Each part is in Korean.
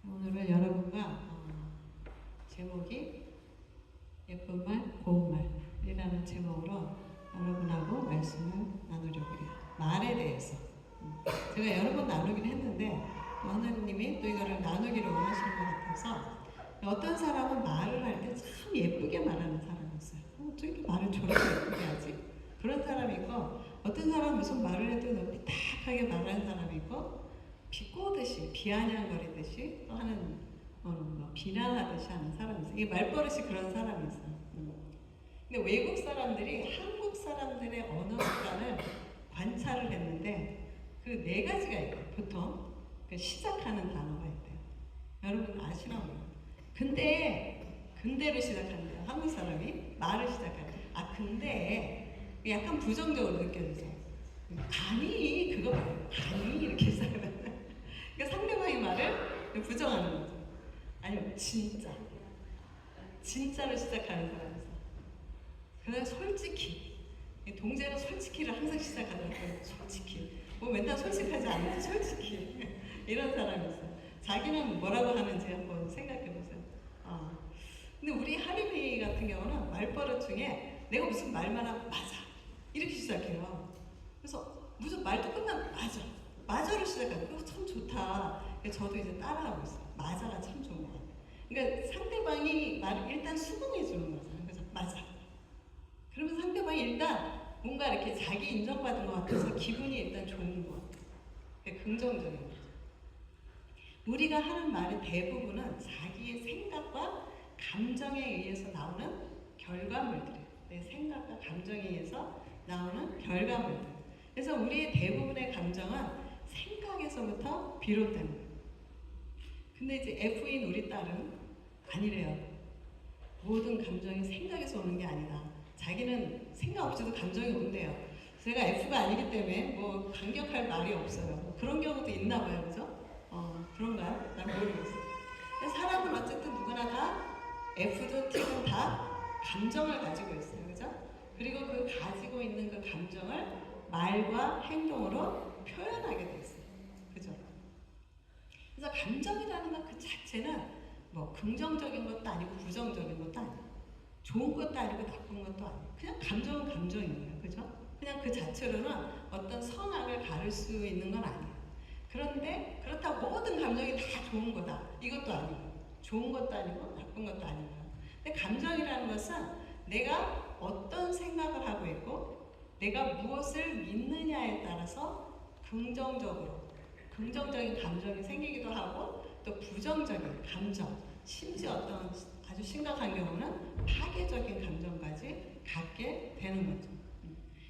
오늘은 여러분과 제목이 예쁜 말, 고운 말이라는 제목으로 여러분하고 말씀을 나누려고 해요. 말에 대해서. 제가 여러 번 나누긴 했는데 또 하나님이 또 이거를 나누기를 원하시는 것 같아서 어떤 사람은 말을 할 때 참 예쁘게 말하는 사람이 있어요. 어떻게 말을 저렇게 예쁘게 하지? 그런 사람이 있고 어떤 사람은 무슨 말을 해도 너무 삐딱하게 말하는 사람이 있고 비꼬듯이 비아냥거리듯이 또 하는 비난하듯이 하는 사람이 있어요. 이게 말버릇이 그런 사람이 있어요. 근데 외국 사람들이 한국 사람들의 언어 습관을 관찰을 했는데 그 네 가지가 있대요. 보통 그 시작하는 단어가 있대요. 여러분 아시나요? 근데로 시작한대요. 한국 사람이 말을 시작해요. 근데 약간 부정적으로 느껴지죠. 아니 그거 말고 아니 이렇게 시작하는. 그러니까 상대방의 말을 부정하는 거죠. 아니면 진짜로 시작하는 사람이 있어. 그다음 솔직히, 동재는 솔직히를 항상 시작하는 거예요. 솔직히. 뭐 맨날 솔직하지 않는지 솔직히 이런 사람이 있어요. 자기는 뭐라고 하는지 한번 생각해 보세요. 근데 우리 하림이 같은 경우는 말버릇 중에 내가 무슨 말만 하면 맞아 이렇게 시작해요. 그래서 무슨 말도 끝나면 맞아로 시작하는 거 참 좋다. 저도 이제 따라하고 있어요. 맞아가 참 좋은 것 같아요. 그러니까 상대방이 말을 일단 수긍해 주는 거잖아요. 그래서 맞아. 그러면 상대방이 일단 뭔가 이렇게 자기 인정받은 것 같아서 기분이 일단 좋은 것 같아요. 긍정적인 거죠. 우리가 하는 말의 대부분은 자기의 생각과 감정에 의해서 나오는 결과물들이에요. 내 생각과 감정에 의해서 나오는 결과물들. 그래서 우리의 대부분의 감정은 생각에서부터 비롯되는 거예요. 근데 이제 F인 우리 딸은 아니래요. 모든 감정이 생각에서 오는 게 아니다. 자기는 생각 없이도 감정이 온대요. 제가 F가 아니기 때문에 뭐 강력할 말이 없어요. 뭐 그런 경우도 있나 봐요. 그죠? 그런가요? 난 모르겠어요. 사람은 어쨌든 누구나 다 F든 T든 다 감정을 가지고 있어요. 그죠? 그리고 그 가지고 있는 그 감정을 말과 행동으로 표현하게 돼 있어요. 그죠? 그래서 감정이라는 것 그 자체는 뭐 긍정적인 것도 아니고 부정적인 것도 아니고 좋은 것도 아니고 나쁜 것도 아니고 그냥 감정은 감정이에요. 그죠? 그냥 그 자체로는 어떤 선악을 가를 수 있는 건 아니에요. 그런데 그렇다고 모든 감정이 다 좋은 거다. 이것도 아니고 좋은 것도 아니고 나쁜 것도 아니고. 근데 감정이라는 것은 내가 어떤 생각을 하고 있고 내가 무엇을 믿느냐에 따라서 긍정적인 감정이 생기기도 하고 또 부정적인 감정, 심지어 어떤 아주 심각한 경우는 파괴적인 감정까지 갖게 되는 거죠.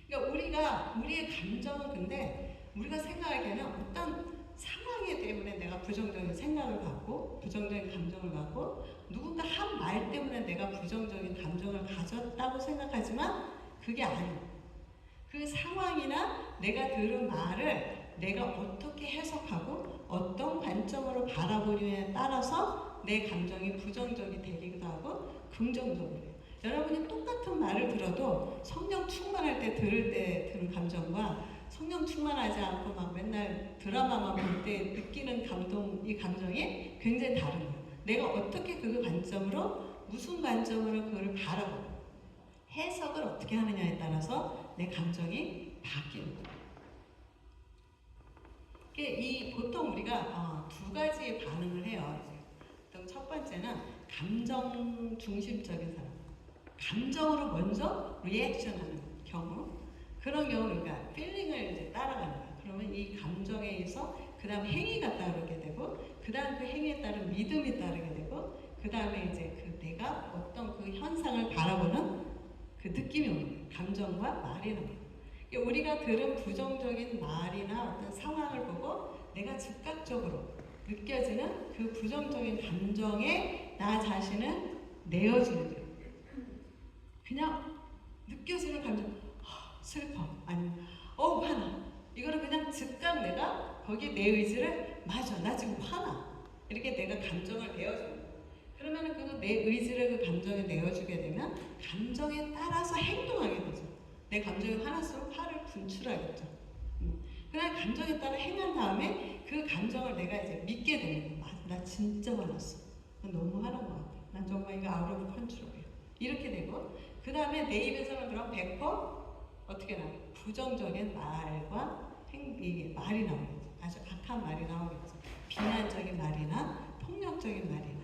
그러니까 우리의 감정은 근데 우리가 생각하기에는 어떤 상황에 때문에 내가 부정적인 생각을 갖고 부정적인 감정을 갖고 누군가 한 말 때문에 내가 부정적인 감정을 가졌다고 생각하지만 그게 아니에요. 그 상황이나 내가 들은 말을 내가 어떻게 해석하고 어떤 관점으로 바라보느냐에 따라서 내 감정이 부정적이 되기도 하고 긍정적으로 해요. 여러분이 똑같은 말을 들어도 성령 충만할 때 들을 때 드는 감정과 성령 충만하지 않고 막 맨날 드라마만 볼 때 느끼는 이 감정이 굉장히 다른 거예요. 내가 어떻게 그 관점으로 무슨 관점으로 그걸 바라보고 해석을 어떻게 하느냐에 따라서 내 감정이 바뀌는 거예요. 보통 우리가 두 가지의 반응을 해요. 첫 번째는 감정 중심적인 사람. 감정으로 먼저 리액션하는 경우. 그런 경우 우리가 필링을 이제 따라가는 거예요. 그러면 이 감정에 의해서 그 다음 행위가 따르게 되고 그 다음 그 행위에 따른 믿음이 따르게 되고 그 다음에 이제 내가 어떤 그 현상을 바라보는 그 느낌이 오는 거예요. 감정과 말이라는 거예요. 우리가 들은 부정적인 말이나 어떤 상황을 보고 내가 즉각적으로 느껴지는 그 부정적인 감정에 나 자신을 내어주는 거예요. 그냥 느껴지는 감정, 슬퍼, 아니면 화나. 이거를 그냥 즉각 내가 거기에 내 의지를 맞아, 나 지금 화나. 이렇게 내가 감정을 내어주는 거예요. 그러면 내 의지를 그 감정에 내어주게 되면 감정에 따라서 행동하게 되죠. 내 감정이 화났으면 화를 분출하겠죠. 그냥 감정에 따라 행한 다음에 그 감정을 내가 이제 믿게 되는 거예요. 나 진짜 화났어. 난 너무 화난 것 같아. 난 정말 이거 아웃 오브 컨트롤이야. 이렇게 되고 그 다음에 내 입에서는 그럼 100% 어떻게 나와요? 부정적인 말과 이게 말이 나오겠죠. 아주 악한 말이 나오겠죠. 비난적인 말이나 폭력적인 말이나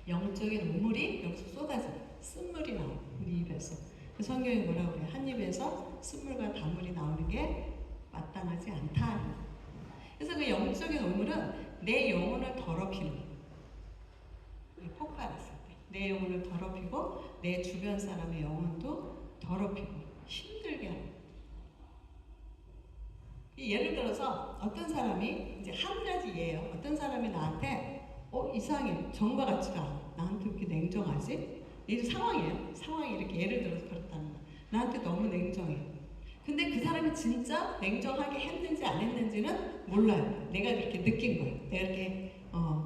영적인 우물이 여기서 쏟아져 쓴물이 나와요. 우리 입에서. 성경이 뭐라고 그래요? 한 입에서 쓴물과 단물이 나오는 게 마땅하지 않다. 그래서 그 영적인 우물은 내 영혼을 더럽히는 거예요. 폭발했을 때 내 영혼을 더럽히고 내 주변 사람의 영혼도 더럽히고 힘들게 하는 거예요. 예를 들어서 어떤 사람이 이제 한 가지 예예요. 어떤 사람이 나한테 이상해. 정과 같지가 않아. 나한테 이렇게 냉정하지? 이 상황이에요. 상황이 이렇게 예를 들어서 그렇다는 거야. 나한테 너무 냉정해. 근데 그 사람이 진짜 냉정하게 했는지 안 했는지는 몰라요. 내가 그렇게 느낀 거예요. 내가 이렇게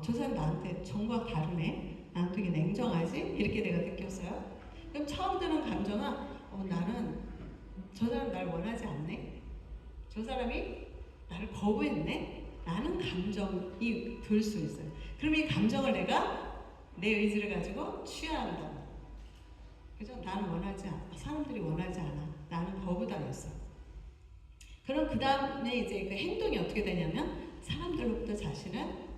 저 사람 나한테 정과 다르네. 나한테 되게 냉정하지? 이렇게 내가 느꼈어요. 그럼 처음 드는 감정은 나는 저 사람 날 원하지 않네. 저 사람이 나를 거부했네. 라는 감정이 들 수 있어요. 그럼 이 감정을 내가 내 의지를 가지고 취한다. 그죠? 나는 원하지 않아. 사람들이 원하지 않아. 나는 거부당했어. 그럼 그 다음에 이제 그 행동이 어떻게 되냐면 사람들로부터 자신을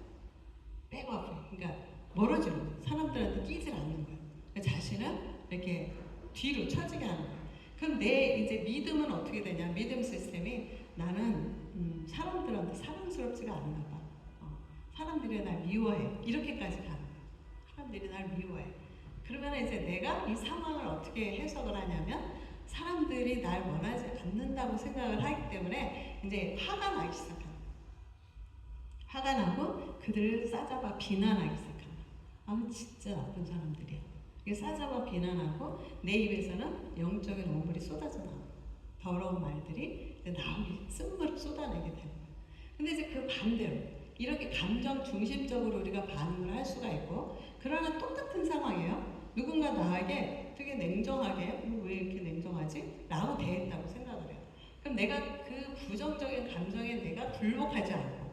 백업, 그러니까 멀어지는 거예요. 사람들한테 끼질 않는 거예요. 그러니까 자신을 이렇게 뒤로 처지게 하는 거예요. 그럼 내 이제 믿음은 어떻게 되냐? 믿음 시스템이 나는 사람들한테 사랑스럽지가 않나 봐. 사람들이 날 미워해. 이렇게까지 가는 거예요. 사람들이 날 미워해. 그러면 이제 내가 이 상황을 어떻게 해석을 하냐면 사람들이 날 원하지 않는다고 생각을 하기 때문에 이제 화가 나기 시작합니다. 화가 나고 그들을 싸잡아 비난하기 시작합니다. 진짜 나쁜 사람들이야. 이게 싸잡아 비난하고 내 입에서는 영적인 오물이 쏟아져 나와요. 더러운 말들이 나오기, 쓴물을 쏟아내게 되는 거예요. 근데 이제 그 반대로 이렇게 감정 중심적으로 우리가 반응을 할 수가 있고, 그러나 똑같은 상황이에요. 누군가 나에게 되게 냉정하게 왜 이렇게 냉정하지? 라고 대했다고 생각을 해요. 그럼 내가 그 부정적인 감정에 내가 불복하지 않고,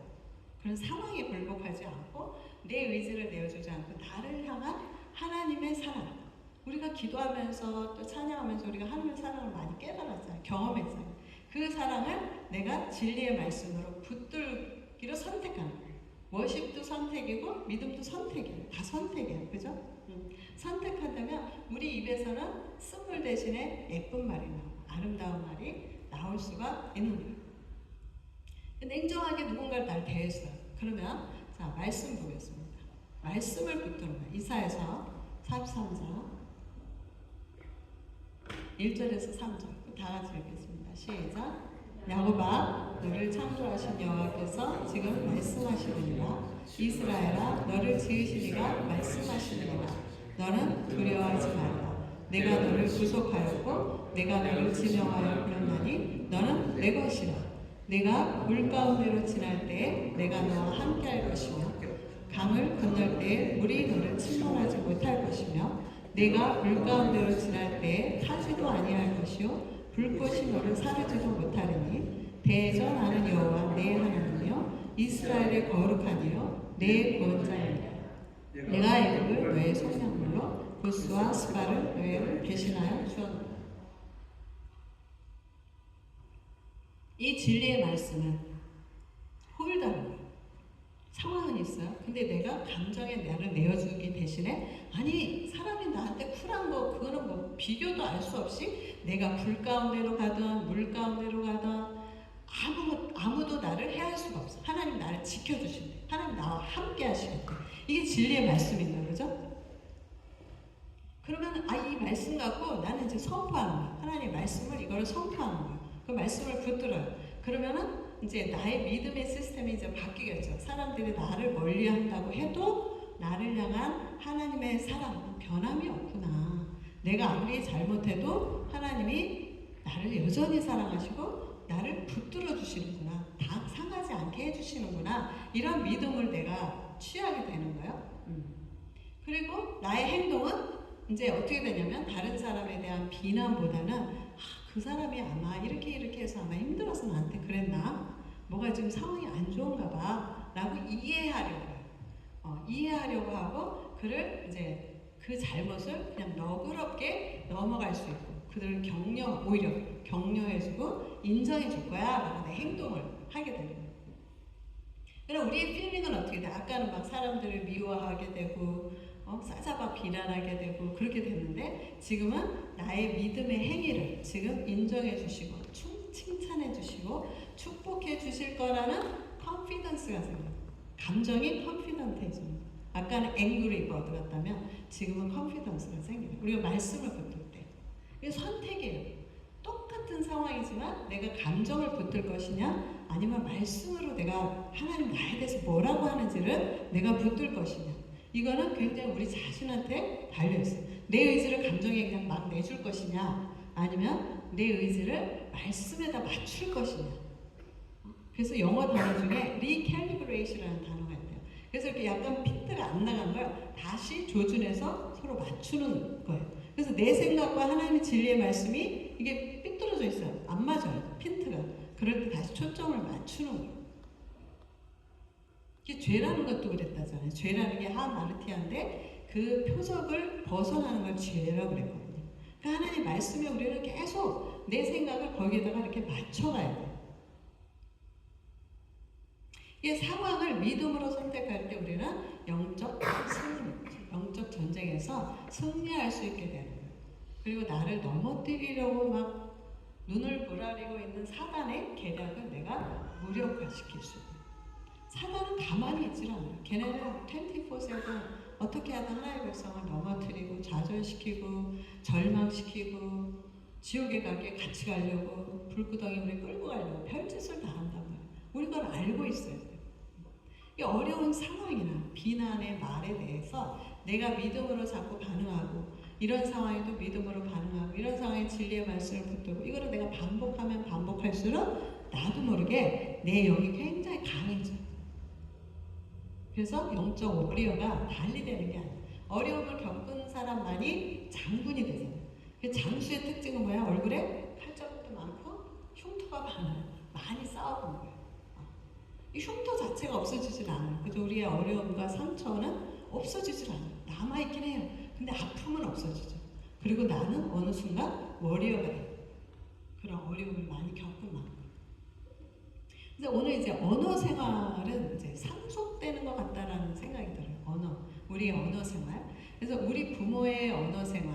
그런 상황에 불복하지 않고 내 의지를 내어주지 않고 나를 향한 하나님의 사랑, 우리가 기도하면서 또 찬양하면서 우리가 하나님의 사랑을 많이 깨달았잖아요. 경험했잖아요. 그 사랑을 내가 진리의 말씀으로 붙들기로 선택하는 거예요. 워십도 선택이고 믿음도 선택이에요. 다 선택이에요. 그죠? 선택한다면 우리 입에서는 쓴물 대신에 예쁜 말이 나오고 아름다운 말이 나올 수가 있는 거예요. 냉정하게 누군가를 날 대했어요. 그러면 자, 말씀 보겠습니다. 말씀을 붙드는 거예요. 이사야서 43장 1절에서 3절 다 같이 읽겠습니다. 시작. 야곱아, 너를 창조하신 여호와께서 지금 말씀하시느니라. 이스라엘아, 너를 지으신 이가 말씀하시느니라. 너는 두려워하지 말라. 내가 너를 구속하였고 내가 너를 지명하여 불렀나니 너는 내 것이라. 내가 물 가운데로 지날 때에 내가 너와 함께할 것이며 강을 건널 때에 물이 너를 침몰하지 못할 것이며 내가 물 가운데로 지날 때에 타지도 아니할 것이요 불꽃이 너를 사르지도 못하리니 대전하는 여호와 내 하나님이여 이스라엘의 거룩한 이여 내 구원자이니라. 내가 애굽을 너의 속량물로 구스와 스바를 너희를 대신하여 주었노라. 이 진리의 말씀은 홀다른 거예요. 상황은 있어요. 근데 내가 감정에 나를 내어주기 대신에 아니 사람이 나한테 쿨한 거 그거는 뭐 비교도 알 수 없이 내가 불 가운데로 가든 물 가운데로 가든 아무도 나를 해할 수가 없어. 하나님 나를 지켜주신대. 하나님 나와 함께 하시겠대. 이게 진리의 말씀인가 그죠? 그러면 이 말씀 갖고 나는 이제 선포하는 거야. 하나님의 말씀을 이거를 선포하는 거야. 그 말씀을 붙들어요. 그러면은 이제 나의 믿음의 시스템이 이제 바뀌겠죠. 사람들이 나를 멀리한다고 해도 나를 향한 하나님의 사랑 변함이 없구나. 내가 아무리 잘못해도 하나님이 나를 여전히 사랑하시고 나를 붙들어 주시는구나. 다 상하지 않게 해주시는구나. 이런 믿음을 내가 취하게 되는 거예요. 그리고 나의 행동은 이제 어떻게 되냐면 다른 사람에 대한 비난보다는 그 사람이 아마 이렇게 해서 아마 힘들어서 나한테 그랬나? 뭐가 지금 상황이 안 좋은가 봐 라고 이해하려고 해요. 이해하려고 하고 그를 이제 그 잘못을 그냥 너그럽게 넘어갈 수 있고 그들을 오히려 격려해주고 인정해줄 거야 라고 내 행동을 하게 되는 거예요. 그럼 우리의 필링은 어떻게 돼? 아까는 막 사람들을 미워하게 되고 싸잡아 비난하게 되고 그렇게 됐는데 지금은 나의 믿음의 행위를 지금 인정해 주시고 칭찬해 주시고 축복해 주실 거라는 컨피던스가 생겨요. 감정이 컨피던트해집니다. 아까는 앵그리 버드 같다면 지금은 컨피던스가 생겨요. 우리가 말씀을 붙들 때 이게 선택이에요. 똑같은 상황이지만 내가 감정을 붙들 것이냐 아니면 말씀으로 내가 하나님 나에 대해서 뭐라고 하는지를 내가 붙들 것이냐 이거는 굉장히 우리 자신한테 달려있어요. 내 의지를 감정에 그냥 막 내줄 것이냐 아니면 내 의지를 말씀에다 맞출 것이냐. 그래서 영어 단어 중에 recalibration이라는 단어가 있대요. 그래서 이렇게 약간 핀트가 안 나간 걸 다시 조준해서 서로 맞추는 거예요. 그래서 내 생각과 하나님의 진리의 말씀이 이게 삐뚤어져 있어요. 안 맞아요. 핀트가. 그럴 때 다시 초점을 맞추는 거예요. 이게 죄라는 것도 그랬다잖아요. 죄라는 게 하마르티아인데 그 표적을 벗어나는 걸 죄라고 그랬거든요. 그러니까 하나님의 말씀에 우리는 계속 내 생각을 거기에다가 이렇게 맞춰가야 돼요. 이 상황을 믿음으로 선택할 때 우리는 영적 전쟁에서 승리할 수 있게 되는 거예요. 그리고 나를 넘어뜨리려고 막 눈을 부라리고 있는 사단의 계략을 내가 무력화시킬 수 있어요. 사단은 가만히 있질 않아요. 걔네는 24/7 어떻게 하든 하나님의 백성을 넘어뜨리고 좌절시키고 절망시키고 지옥에 가게 같이 가려고 불구덩이 우리 끌고 가려고 별짓을 다 한단 말이에요. 우리 그걸 알고 있어야 돼요. 이 어려운 상황이나 비난의 말에 대해서 내가 믿음으로 자꾸 반응하고 이런 상황에도 믿음으로 반응하고 이런 상황에 진리의 말씀을 붙들고 이거를 내가 반복하면 반복할수록 나도 모르게 내 영이 굉장히 강해져요. 그래서 영적 워리어가 달리되는 게 아니에요. 어려움을 겪은 사람만이 장군이 되잖아요. 장수의 특징은 뭐야? 얼굴에 팔자국도 많고 흉터가 많아요. 많이 싸워본 거예요. 이 흉터 자체가 없어지질 않아요. 그래서 우리의 어려움과 상처는 없어지질 않아요. 남아있긴 해요. 근데 아픔은 없어지죠. 그리고 나는 어느 순간 워리어가 돼요. 그런 어려움을 많이 겪은 만큼. 근데 오늘 이제 언어 생활은 이제 상속되는 것 같다라는 생각이 들어요. 우리의 언어 생활. 그래서 우리 부모의 언어 생활,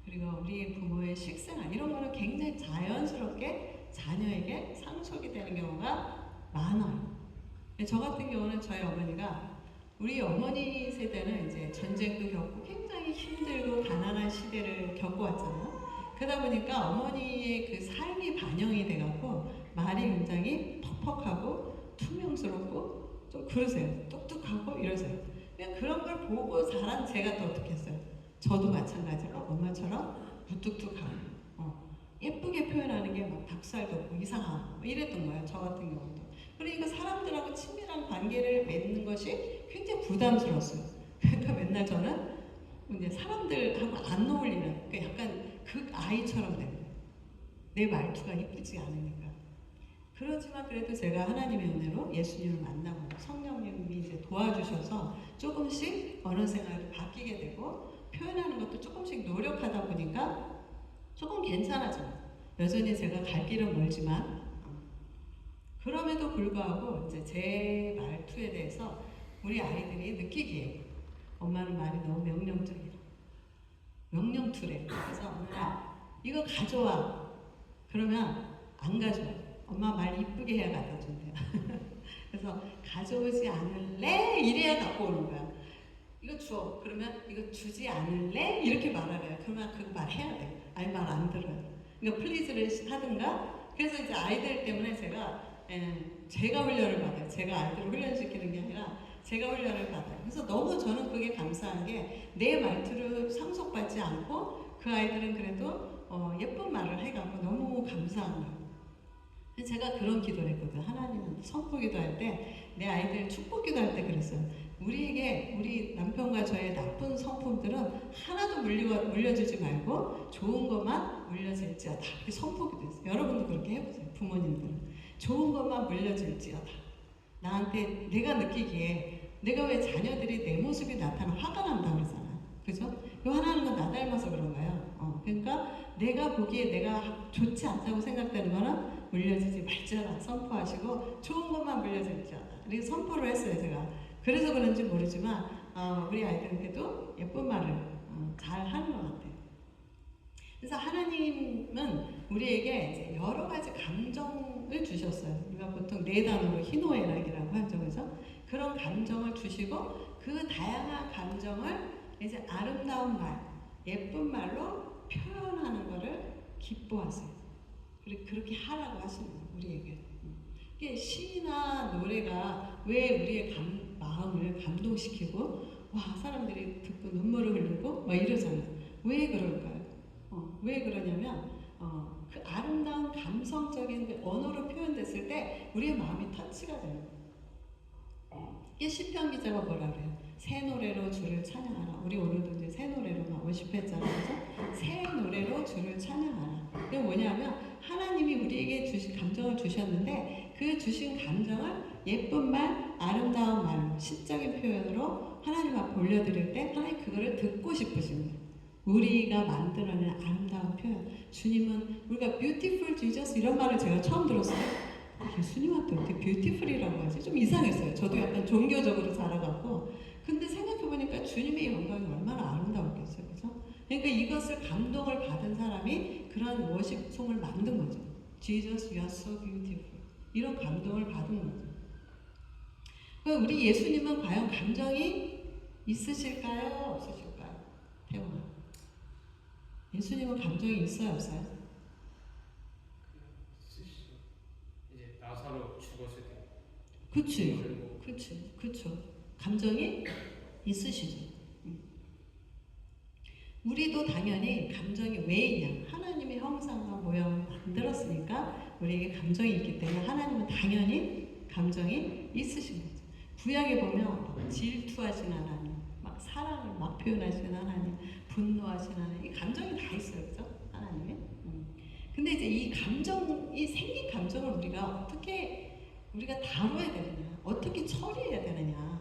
그리고 우리 부모의 식생활 이런 거는 굉장히 자연스럽게 자녀에게 상속이 되는 경우가 많아요. 저 같은 경우는 저희 어머니가 우리 어머니 세대는 이제 전쟁도 겪고 굉장히 힘들고 가난한 시대를 겪어왔잖아요. 그러다 보니까 어머니의 그 삶이 반영이 돼갖고 말이 굉장히 퍽퍽하고 투명스럽고 좀 그러세요. 똑똑하고 이러세요. 그냥 그런 걸 보고 자란 제가 또 어떻게 했어요? 저도 마찬가지로 엄마처럼 무뚝뚝하고 예쁘게 표현하는 게 막 닭살도 없고 이상하고 이랬던 거예요. 저 같은 경우도. 그러니까 사람들하고 친밀한 관계를 맺는 것이 굉장히 부담스러웠어요. 그러니까 맨날 저는 이제 사람들하고 안 어울리는 그러니까 약간 그 아이처럼 되는 거예요. 내 말투가 이쁘지 않으니까. 그렇지만 그래도 제가 하나님의 은혜로 예수님을 만나고 성령님이 이제 도와주셔서 조금씩 언어 생활이 바뀌게 되고 표현하는 것도 조금씩 노력하다 보니까 조금 괜찮아져요. 여전히 제가 갈 길은 멀지만 그럼에도 불구하고 이제 제 말투에 대해서 우리 아이들이 느끼기에 엄마는 말이 너무 명령적이라 명령투래. 그래서 엄마 이거 가져와. 그러면 안 가져와요. 엄마 말 이쁘게 해야 갖다 준대요. 그래서 가져오지 않을래? 이래야 갖고 오는 거야. 이거 줘. 그러면 이거 주지 않을래? 이렇게 말하래요. 그러면 그 말 해야 돼. 아니 말 안 들어요. 그러니까 플리즈를 하든가. 그래서 이제 아이들 때문에 제가 훈련을 받아요. 제가 아이들을 훈련시키는 게 아니라 제가 훈련을 받아요. 그래서 너무 저는 그게 감사한 게 내 말투를 상속받지 않고 그 아이들은 그래도 예쁜 말을 해갖고 너무 감사한 거예요. 제가 그런 기도를 했거든요. 하나님은 선포 기도할 때 내 아이들 축복 기도할 때 그랬어요. 우리 남편과 저의 나쁜 성품들은 하나도 물려주지 말고 좋은 것만 물려질지어다. 이렇게 선포 기도했어요. 여러분도 그렇게 해보세요. 부모님들은 좋은 것만 물려질지어다. 나한테 내가 느끼기에 내가 왜 자녀들이 내 모습이 나타나 화가 난다 그러잖아. 그죠? 그 화나는 건 나 닮아서 그런 거예요. 그러니까 내가 보기에 내가 좋지 않다고 생각되는 거는 물려주지 말자라 선포하시고 좋은 것만 물려주자. 이렇게 선포를 했어요, 제가. 그래서 그런지 모르지만 우리 아이들한테도 예쁜 말을 잘 하는 것 같아요. 그래서 하나님은 우리에게 이제 여러 가지 감정을 주셨어요. 우리가 보통 네 단어로 희노애락이라고 하죠, 그죠? 그런 감정을 주시고 그 다양한 감정을 이제 아름다운 말, 예쁜 말로 표현하는 것을 기뻐하세요. 그렇게 하라고 하시는 거예요, 우리에게. 이게 시나 노래가 왜 우리의 마음을 감동시키고 와 사람들이 듣고 눈물을 흘리고 막 이러잖아요. 왜 그럴까요? 왜 그러냐면 그 아름다운 감성적인 언어로 표현됐을 때 우리의 마음이 터치가 돼요. 이게 시편 기자가 뭐라 그래요? 새 노래로 주를 찬양하라. 우리 오늘도 이제 새 노래로 막 월십했잖아요. 그래서 새 노래로 주를 찬양하라. 그게 뭐냐면 하나님이 우리에게 주신 감정을 주셨는데 그 주신 감정을 예쁜 말, 아름다운 말로 시적인 표현으로 하나님 앞에 올려드릴 때 하나님 그거를 듣고 싶으십니다. 우리가 만들어낸 아름다운 표현. 주님은 우리가 beautiful Jesus 이런 말을 제가 처음 들었어요. 예수님한테 어떻게 beautiful이라고 하지? 좀 이상했어요. 저도 약간 종교적으로 자라갖고. 근데 생각해보니까 주님의 영광이 얼마나 아름다웠겠어요. 그죠? 그러니까 이것을 감동을 받은 사람이 그런 워십송을 만든 거죠. Jesus, you are so beautiful. 이런 감동을 받은 거죠. 그럼 우리 예수님은 과연 감정이 있으실까요? 없으실까요? 태원아. 예수님은 감정이 있어요? 없어요? 이제 나사로 죽었을 때. 그치. 감정이 있으시죠. 우리도 당연히 감정이 왜 있냐? 하나님의 형상과 모양을 만들었으니까 우리에게 감정이 있기 때문에 하나님은 당연히 감정이 있으신 거죠. 구약에 보면 질투하신 하나님, 막 사랑을 막 표현하시는 하나님, 분노하시는 하나님, 이 감정이 다 있어요, 그죠? 하나님의. 근데 이제 이 감정이 생긴 감정을 우리가 다뤄야 되느냐, 어떻게 처리해야 되느냐,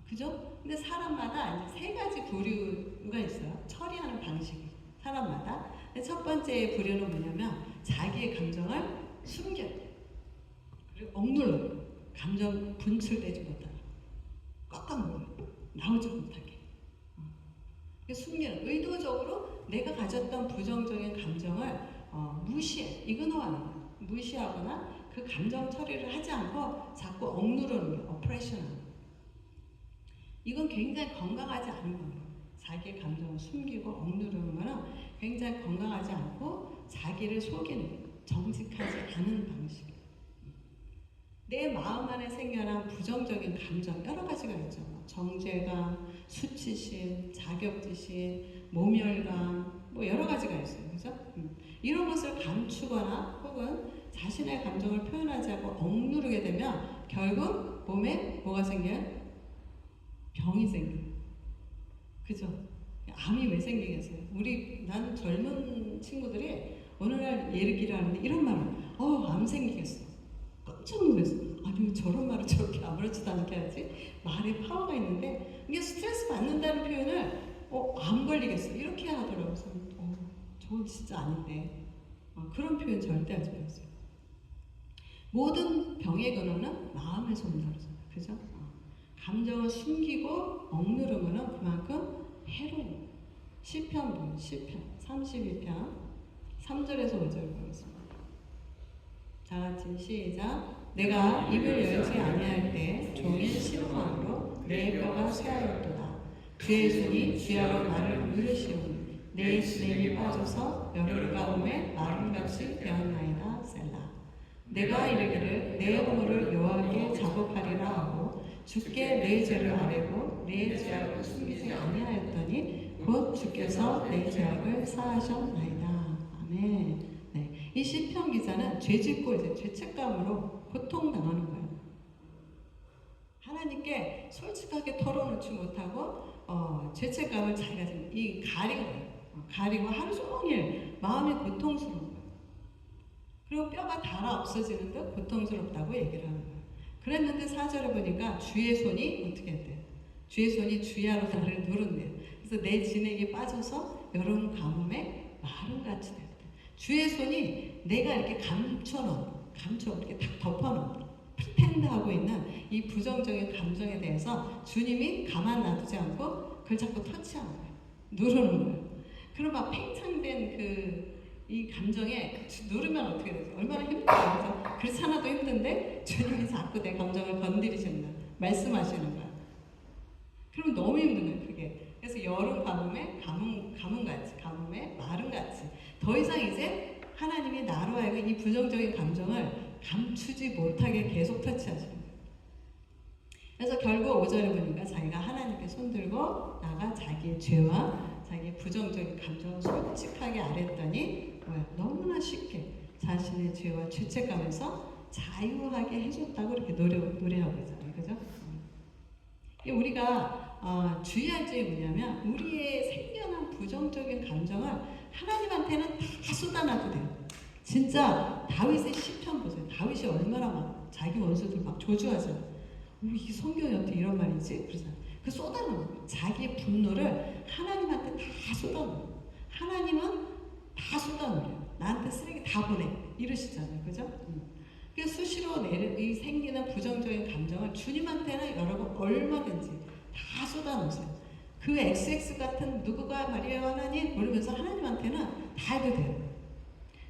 그죠? 근데 사람마다 이제 세 가지 부류가 있어요. 처리하는 방식이 사람마다. 첫 번째 부류는 뭐냐면 자기의 감정을 숨겨요. 그리고 억눌러. 감정 분출되지 못하게. 꽉꽉 눌러. 나오지 못하게. 숨기는. 의도적으로 내가 가졌던 부정적인 감정을 무시해. 이그노하는 거예요. 무시하거나 그 감정 처리를 하지 않고 자꾸 억누르는 거예요. 어프레션하는 거예요. 이건 굉장히 건강하지 않은 거예요. 자기의 감정을 숨기고 억누르는 거는 굉장히 건강하지 않고 자기를 속이는, 정직하지 않은 방식이에요. 내 마음 안에 생겨난 부정적인 감정 여러 가지가 있죠. 정죄감, 수치심, 자격지심, 모멸감, 뭐 여러 가지가 있어요. 그죠? 이런 것을 감추거나 혹은 자신의 감정을 표현하지 않고 억누르게 되면 결국 몸에 뭐가 생겨요? 병이 생겨요. 그죠? 암이 왜 생기겠어요? 난 젊은 친구들이 어느 날 얘기를 하는데 이런 말을 암 생기겠어. 깜짝 놀랐어. 아니 저런 말을 저렇게 아무렇지도 않게 하지? 말에 파워가 있는데 이게 스트레스 받는다는 표현을 암 걸리겠어 이렇게 하더라고요. 그래서 저건 진짜 아닌데 그런 표현 절대 하지 마세요. 모든 병의 근원은 마음에서 온다고 그러잖아요. 그죠? 감정을 숨기고 억누르면 그만큼 해로운 시편 32편 3절에서 5절 보겠습니다. 다 같이 시작. 내가 입을 열지 아니할 때 종일 신음함으로 내 뼈가 쇠하였도다. 주의 손이 주야로 나를 물으시오니 내 진행이 빠져서 여름 가뭄에 마름같이 되었나이다. 셀라. 내가 이르기를 내 허물을 여호와께 자복하리라 하고 주께 내 죄를 아뢰고 내 죄악을 숨기지 아니하였더니 곧 주께서 내 죄악을 사하셨나이다. 아멘. 네, 이 시편 기자는 죄짓고 이제 죄책감으로 고통당하는 거예요. 하나님께 솔직하게 털어놓지 못하고 죄책감을 자기가 가리고 하루 종일 마음이 고통스러운 거예요. 그리고 뼈가 닳아 없어지는 듯 고통스럽다고 얘기를 하는 거예요. 그랬는데 4절에 보니까 주의 손이 어떻게 했대요? 주의 손이 주야로 나를 누른대요. 그래서 내 진액이 빠져서 여름 가뭄에 마름같이 됐대. 주의 손이 내가 이렇게 이렇게 딱 덮어놓은 프리텐드하고 있는 이 부정적인 감정에 대해서 주님이 가만 놔두지 않고 그걸 자꾸 터치하는 거예요. 누르는 거예요. 그럼 막 팽창된 이 감정에 누르면 어떻게 되죠? 얼마나 힘들어요. 그렇지 않아도 힘든데 주님이 자꾸 내 감정을 건드리신다. 말씀하시는 거야. 그러면 너무 힘든 거예요. 그게. 그래서 여름 가뭄에 가뭄에 마름같이 더 이상 이제 하나님이 나로 하여금 이 부정적인 감정을 감추지 못하게 계속 터치하시는 거예요. 그래서 결국 5절에 보니까 자기가 하나님께 손들고 나가 자기의 죄와 자기의 부정적인 감정을 솔직하게 아랬더니 너무나 쉽게 자신의 죄와 죄책감에서 자유하게 해줬다고 이렇게 노래하고 있잖아요. 그죠? 우리가 주의할 점이 뭐냐면 우리의 생겨난 부정적인 감정을 하나님한테는 다 쏟아놔도 돼요. 진짜 다윗의 시편 보세요. 다윗이 얼마나 막 자기 원수들 막 조주하잖아요. 이 성경이 어떻게 이런 말이지? 그래서 그 쏟아놓은 거예요. 자기의 분노를 하나님한테 다 쏟아놓어요. 하나님은 다 쏟아놓어요. 나한테 쓰레기 다 보내. 이러시잖아요. 그죠? 그래서 수시로 이 생기는 부정적인 감정을 주님한테는 여러분 얼마든지 다 쏟아놓으세요. 그 XX 같은 누구가 말이에요 하나님? 모르면서 하나님한테는 다 해도 돼요.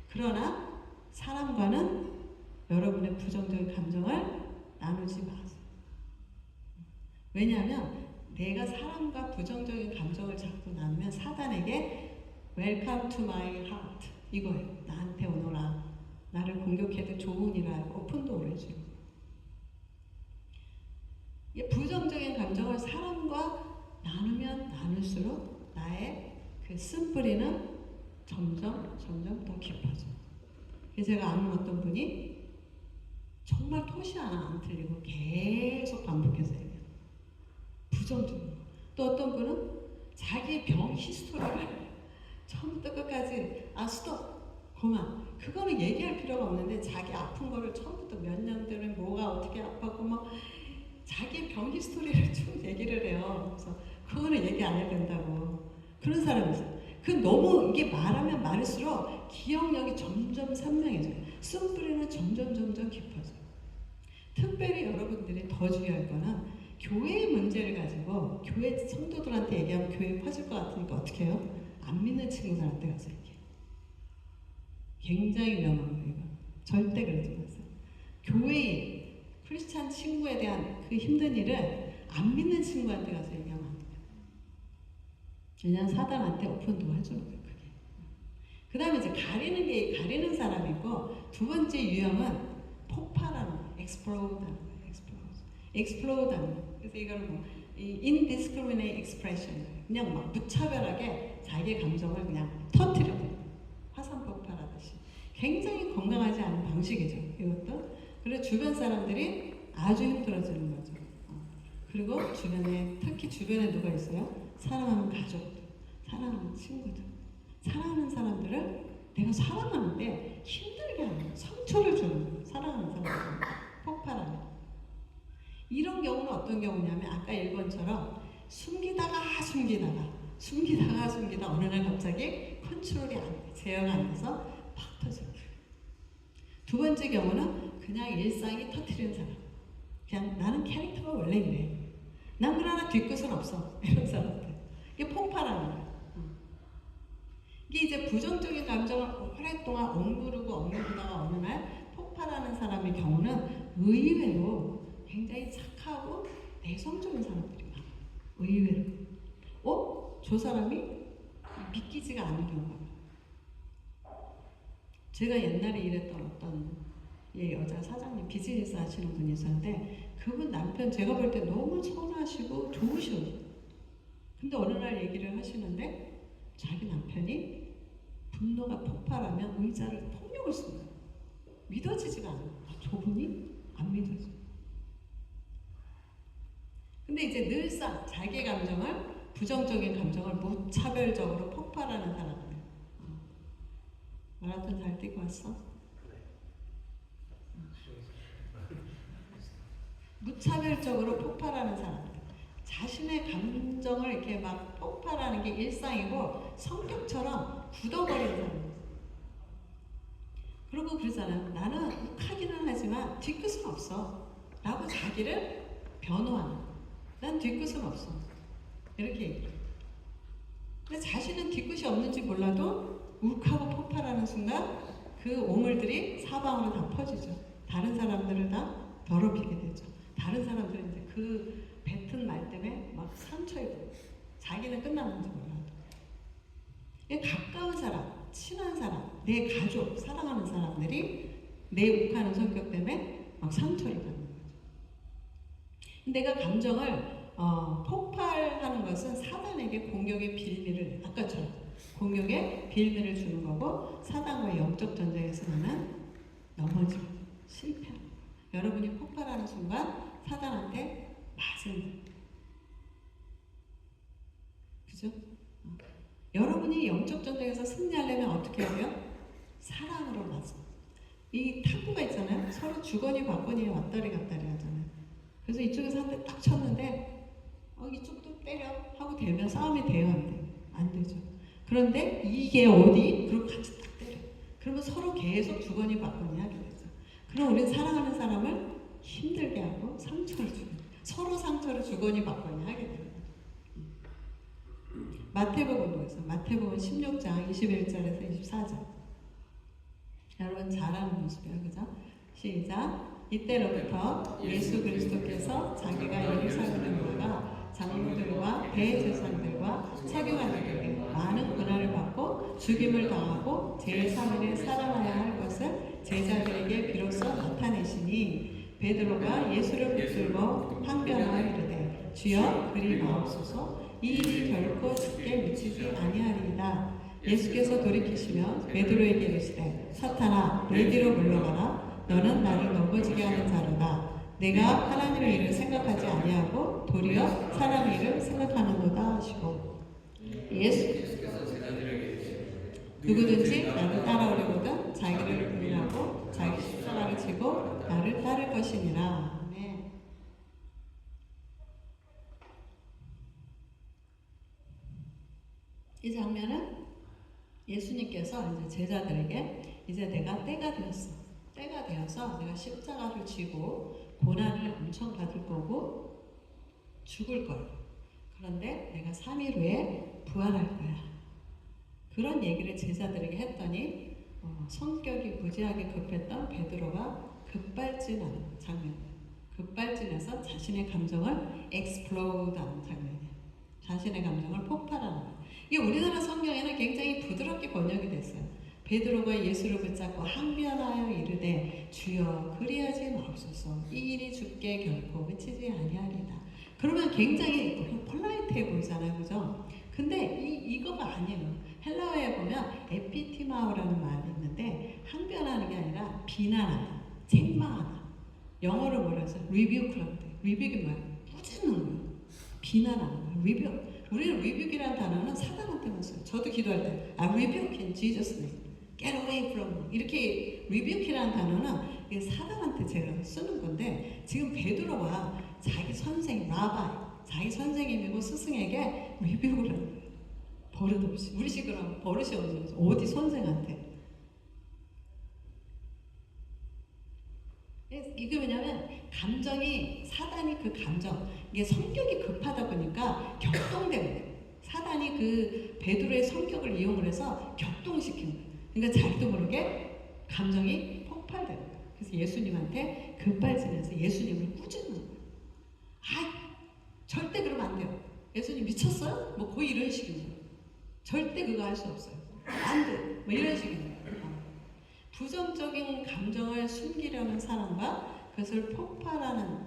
그러나 사람과는 여러분의 부정적인 감정을 나누지 마세요. 왜냐하면 내가 사람과 부정적인 감정을 자꾸 나누면 사단에게 Welcome to my heart 이거예요. 나한테 오너라. 나를 공격해도 좋으니라 오픈도어를 해줘요. 부정적인 감정을 사람과 나누면 나눌수록 나의 그 쓴뿌리는 점점 더 깊어져. 그래서 제가 아는 어떤 분이 정말 토시 하나 안 틀리고 계속 반복해서 얘기해요. 부정적인 거. 또 어떤 분은 자기 병 히스토리를 처음부터 끝까지 스톱, 그만. 그거는 얘기할 필요가 없는데 자기 아픈 거를 처음부터 몇 년 전에 뭐가 어떻게 아팠고 뭐 자기 병 히스토리를 쭉 얘기를 해요. 그래서 그거는 얘기 안 해야 된다고. 그런 사람이 있어요. 너무 이게 말하면 말할수록 기억력이 점점 선명해져요. 쓴뿌리는 점점 깊어져요. 특별히 여러분들이 더 주의할 거는 교회의 문제를 가지고 교회 성도들한테 얘기하면 교회 퍼질 것 같으니까 어떻게 해요? 안 믿는 친구들한테 가서 얘기해요. 굉장히 위험한 거예요. 이거. 절대 그러지 마세요. 교회인 크리스찬 친구에 대한 그 힘든 일을 안 믿는 친구한테 가서 얘기하면 안 돼요. 그냥 사단한테 오픈도 해주는 거예요. 그게. 그 다음에 이제 가리는 사람이 있고 두 번째 유형은 폭발하는 거예요. explode 하는 거예요. 그래서 이거는 뭐 indiscriminate expression 그냥 막 무차별하게 자기의 감정을 그냥 터뜨려요. 화산 폭발하듯이. 굉장히 건강하지 않은 방식이죠. 이것도. 그리고 주변 사람들이 아주 힘들어지는 거죠. 그리고 특히 주변에 누가 있어요? 사랑하는 가족들, 사랑하는 친구들, 사랑하는 사람들을 내가 사랑하는데 힘들게 하는, 상처를 주는 거예요. 사랑하는 사람들 폭발하는. 이런 경우는 어떤 경우냐면 아까 1번처럼 숨기다가 어느 날 갑자기 컨트롤이 안 돼. 제어가 안 돼서 팍 터져요. 두 번째 경우는 그냥 일상이 터트리는 사람. 그냥 나는 캐릭터가 원래 이래. 난 그러나 뒤끝은 없어. 이런 사람들. 이게 폭발하는 거야. 이게 이제 부정적인 감정을 오랫동안 억누르다가 어느 날 폭발하는 사람의 경우는 의외로 굉장히 착하고 내성적인 사람들이 많아요. 의외로. 저 사람이 믿기지가 않는 경우가 많아요. 제가 옛날에 일했던 어떤 여자 사장님 비즈니스 하시는 분이 있었는데 그분 남편 제가 볼 때 너무 선하시고 좋으셔요. 근데 어느 날 얘기를 하시는데 자기 남편이 분노가 폭발하면 의자를 폭력을 쓰는 거예요. 믿어지지가 않아요. 저분이 안 믿어져. 근데 이제 늘상 자기 감정을 부정적인 감정을 무차별적으로 폭발하는 사람들. 마라톤 잘 뛰고 왔어? 무차별적으로 폭발하는 사람들. 자신의 감정을 이렇게 막 폭발하는 게 일상이고 성격처럼 굳어버리는 사람. 그리고 그러잖아요. 나는 욱하기는 하지만 뒤끝은 없어. 라고 자기를 변호하는. 난 뒤끝은 없어. 이렇게 얘기해요. 근데 자신은 뒤끝이 없는지 몰라도 욱하고 폭발하는 순간 그 오물들이 사방으로 다 퍼지죠. 다른 사람들을 다 더럽히게 되죠. 다른 사람들은 이제 그 뱉은 말 때문에 막 상처 입어요. 자기는 끝났는지 몰라도. 가까운 사람, 친한 사람, 내 가족, 사랑하는 사람들이 내 욱하는 성격 때문에 막 상처를 받는 거죠. 내가 감정을 폭발하는 것은 사단에게 공격의 빌미를, 아까처럼 공격의 빌미를 주는 거고, 사단과 영적 전쟁에서 나는 넘어지고 실패하는 거예요. 여러분이 폭발하는 순간 사단한테 맞은 거예요. 그죠? 여러분이 영적 전쟁에서 승리하려면 어떻게 하고요? 사랑으로 맞아. 이 탁구가 있잖아요. 서로 주거니 받거니 왔다리 갔다리 하잖아요. 그래서 이쪽에서 한 대 딱 쳤는데 이쪽도 때려 하고 되면 싸움이 돼요, 안 돼요? 안 되죠. 그런데 이게 어디? 그럼 같이 딱 때려. 그러면 서로 계속 주거니 받거니 하게 되죠. 그럼 우리는 사랑하는 사람을 힘들게 하고 상처를 주고 서로 상처를 주거니 받거니 하게 됩니다. 마태복음 보겠습니다. 마태복음 16장 21절에서 24절. 여러분 잘하는 모습이에요, 그죠? 시작. 이때로부터 예수 그리스도께서 자기가 예루살렘에 올라가 장로들과 대제사장들과 서기관들에게 많은 고난을 받고 죽임을 당하고 제3일에 살아나야 할 것을 제자들에게 비로소 나타내시니 베드로가 예수를 붙들고 항변하여 이르되 주여 그리 마옵소서 이 일이 결코 죽게 미치지 아니하리이다. 예수께서 돌이키시며 베드로에게 이르시되 사탄아 내 뒤로 물러가라. 너는 나를 넘어지게 하는 자로다. 내가 하나님의 일을 생각하지 아니하고 도리어 사람의 일을 생각하는도다 하시고 예수께서 제자들에게 누구든지 나를 따라오려거든 자기를 부인하고 자기 십자가를 지고 나를 따를 것이니라. 네. 이 장면은 예수님께서 이제 제자들에게 이제 내가 때가 되었어. 때가 되어서 내가 십자가를 지고 고난을 엄청 받을 거고 죽을 거야. 그런데 내가 3일 후에 부활할 거야. 그런 얘기를 제자들에게 했더니 성격이 무지하게 급했던 베드로가 급발진하는 장면이에요. 급발진해서 자신의 감정을 explode하는 장면이에요. 자신의 감정을 폭발하는 거예요. 이게 우리나라 성경에는 굉장히 부드럽게 번역이 됐어요. 베드로가 예수를 붙잡고 항변하여 이르되 주여 그리하지 마옵소서 이 일이 죽게 결코 그치지 아니하리다. 그러면 굉장히 폴라이트해 보이잖아요, 그죠? 근데 이거가 아니에요. 헬라어에 보면 에피티마오라는 말이 있는데 항변하는 게 아니라 비난하다, 책망하다. 영어로 뭐라 해서 리뷰크라고 돼. 리뷰가 뭐야? 꾸짖는 거예요. 비난하는 거예요. 리뷰. 우리는 리뷰기라는 단어는 사단한테만 써요. 저도 기도할 때 I rebuke in Jesus' name. Get away from me. 이렇게 rebuke이라는 단어는 이게 사단한테 제가 쓰는 건데 지금 베드로가 자기 선생, 라바이, 자기 선생님이고 스승에게 rebuke를 하는 거예요. 버릇없이. 우리식으로 버릇이 없는 어디 선생한테. 이게 왜냐면 감정이 사단이 그 감정 이게 성격이 급하다 보니까 격동되는 거예요. 사단이 그 베드로의 성격을 이용을 해서 격동시키는 거예요. 그러니까 자기도 모르게 감정이 폭발되는 거예요. 그래서 예수님한테 급발진해서 예수님을 꾸짖는 거예요. 절대 그러면 안 돼요. 예수님 미쳤어요? 뭐 거의 이런 식이죠. 절대 그거 할 수 없어요. 안 돼. 뭐 이런 식이죠. 부정적인 감정을 숨기려는 사람과 그것을 폭발하는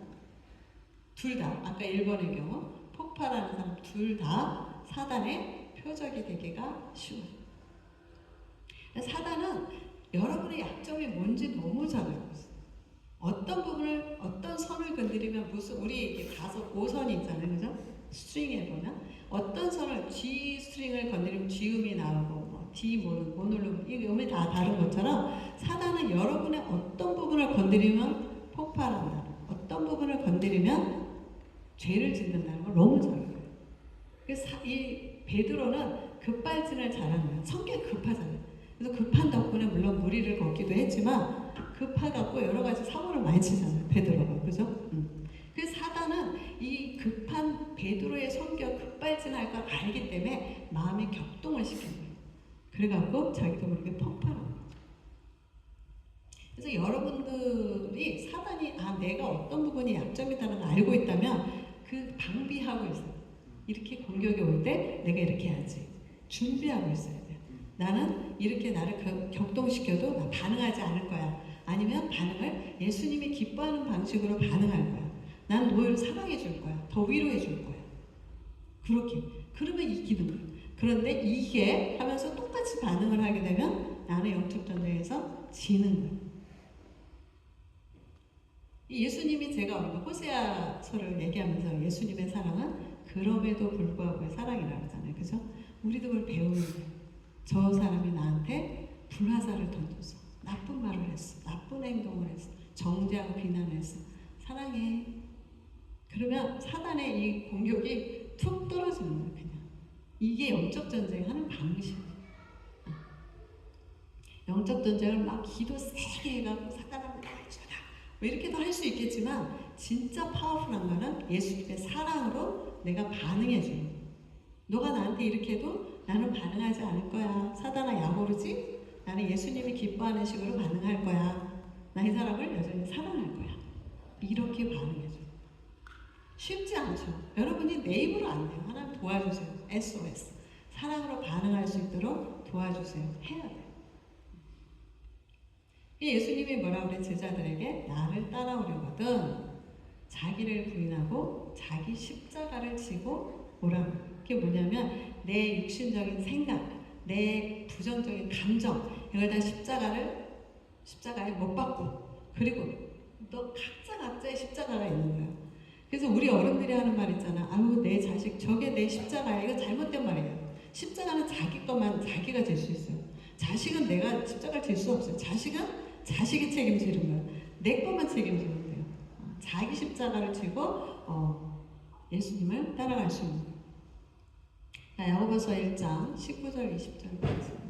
둘 다, 아까 1번의 경우 폭발하는 사람 둘 다 사단의 표적이 되기가 쉬워요. 사단은 여러분의 약점이 뭔지 너무 잘 알고 있어요. 어떤 부분을, 어떤 선을 건드리면 무슨, 우리 가서 5선이 있잖아요, 그죠? 스트링에 보면 어떤 선을 G 스트링을 건드리면 G음이 나오고 D 모노 이 음이 다 다른 것처럼 사단은 여러분의 어떤 부분을 건드리면 폭발한다. 어떤 부분을 건드리면 죄를 짓는다는 걸 너무 잘 알아요. 그래서 이 베드로는 급발진을 잘하는 거예요. 성격이 급하잖아요. 그래서 급한 덕분에 물론 무리를 걷기도 했지만 급하다고 여러 가지 사고를 많이 치잖아요. 베드로가. 그죠? 그래서 사단은 이 급한 베드로의 성격 급발진할 걸 알기 때문에 마음에 격동을 시키는 거예요. 그래갖고 자기도 모르게 폭발하는 거예요. 그래서 여러분들이 사단이 내가 어떤 부분이 약점이다는 걸 알고 있다면 그 방비하고 있어요. 이렇게 공격이 올 때 내가 이렇게 해야지. 준비하고 있어야 돼요. 나는 이렇게 나를 격동시켜도 나 반응하지 않을 거야. 아니면 반응을 예수님이 기뻐하는 방식으로 반응할 거야. 난 너를 사랑해 줄 거야. 더 위로해 줄 거야. 그렇게. 그러면 이기는 거야. 그런데 이게 하면서 똑같이 반응을 하게 되면 나는 영적 전쟁에서 지는 거야. 예수님이 제가 호세아서를 얘기하면서 예수님의 사랑은 그럼에도 불구하고의 사랑이라고 하잖아요. 그죠? 우리도 그걸 배우는 거예요. 저 사람이 나한테 불화살을 던졌어. 나쁜 말을 했어. 나쁜 행동을 했어. 정죄하고 비난했어. 사랑해. 그러면 사단의 이 공격이 툭 떨어지는 거예요. 그냥. 이게 영적 전쟁 하는 방식이에요. 영적 전쟁을 막 기도 세게 해가지고 사단을 나가주라 뭐 이렇게도 할 수 있겠지만 진짜 파워풀한 거는 예수님의 사랑으로 내가 반응해주는 거예요. 너가 나한테 이렇게 해도 나는 반응하지 않을 거야. 사단아 야고르지? 나는 예수님이 기뻐하는 식으로 반응할 거야. 나 이 사람을 여전히 사랑할 거야. 이렇게 반응해줘. 쉽지 않죠. 여러분이 내 입으로 안 돼요. 하나님 도와주세요. SOS. 사랑으로 반응할 수 있도록 도와주세요. 해야 돼요. 예수님이 뭐라 그래? 제자들에게 나를 따라오려거든 자기를 부인하고 자기 십자가를 지고 오라고. 그게 뭐냐면 내 육신적인 생각, 내 부정적인 감정 이걸 다 십자가에 못 박고 그리고 또 각자의 십자가가 있는 거예요. 그래서 우리 어른들이 하는 말 있잖아. 아유 내 자식 저게 내 십자가야. 이거 잘못된 말이에요. 십자가는 자기 것만 자기가 질 수 있어요. 자식은 내가 십자가를 질 수 없어요. 자식은 자식이 책임지는 거예요. 내 것만 책임지면 돼요. 자기 십자가를 지고 예수님을 따라갈 수 있는 거예요. 야고보서 1장 19절 20절 보겠습니다.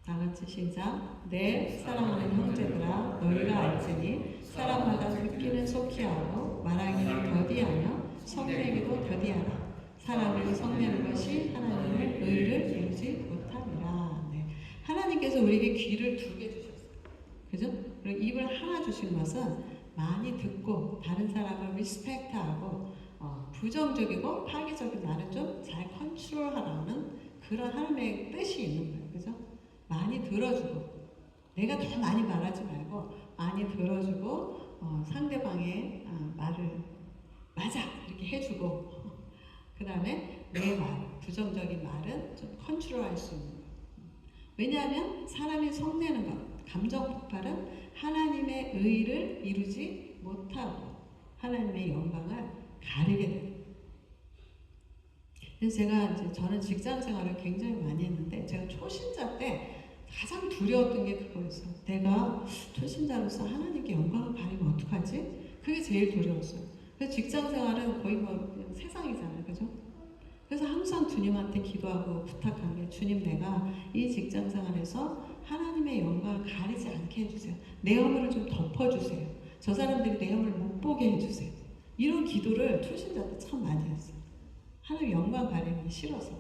다같이 시작. 내 사랑하는 형제들아 너희가 알지니 사람마다 듣기는 속히 하고 말하기는 더디하며 성내기도 더디하라. 사람을 성내는 것이 하나님의 의를 이루지 못함이라. 네. 하나님께서 우리에게 귀를 2개 주셨어요. 그죠? 그리고 입을 하나 주신 것은 많이 듣고 다른 사람을 리스펙트하고 부정적이고 파괴적인 말은 좀 잘 컨트롤하라는 그런 하나님의 뜻이 있는 거예요. 그죠? 많이 들어주고 내가 더 많이 말하지 말고 많이 들어주고 상대방의 말을 맞아 이렇게 해주고 그 다음에 내 말, 부정적인 말은 좀 컨트롤할 수 있는 거예요. 왜냐하면 사람이 성내는 것, 감정 폭발은 하나님의 의를 이루지 못하고 하나님의 영광을 가리게 돼요. 그래서 저는 직장 생활을 굉장히 많이 했는데 제가 초신자 때 가장 두려웠던 게 그거였어요. 내가 초신자로서 하나님께 영광을 가리면 어떡하지? 그게 제일 두려웠어요. 그래서 직장 생활은 거의 그냥 세상이잖아요. 그죠? 그래서 항상 주님한테 기도하고 부탁한 게 주님 내가 이 직장 생활에서 하나님의 영광을 가리지 않게 해주세요. 내 허물을 좀 덮어주세요. 저 사람들이 내 허물을 못 보게 해주세요. 이런 기도를 초신자 때 참 많이 했어요. 하나님 영광 가리는 게 싫어서.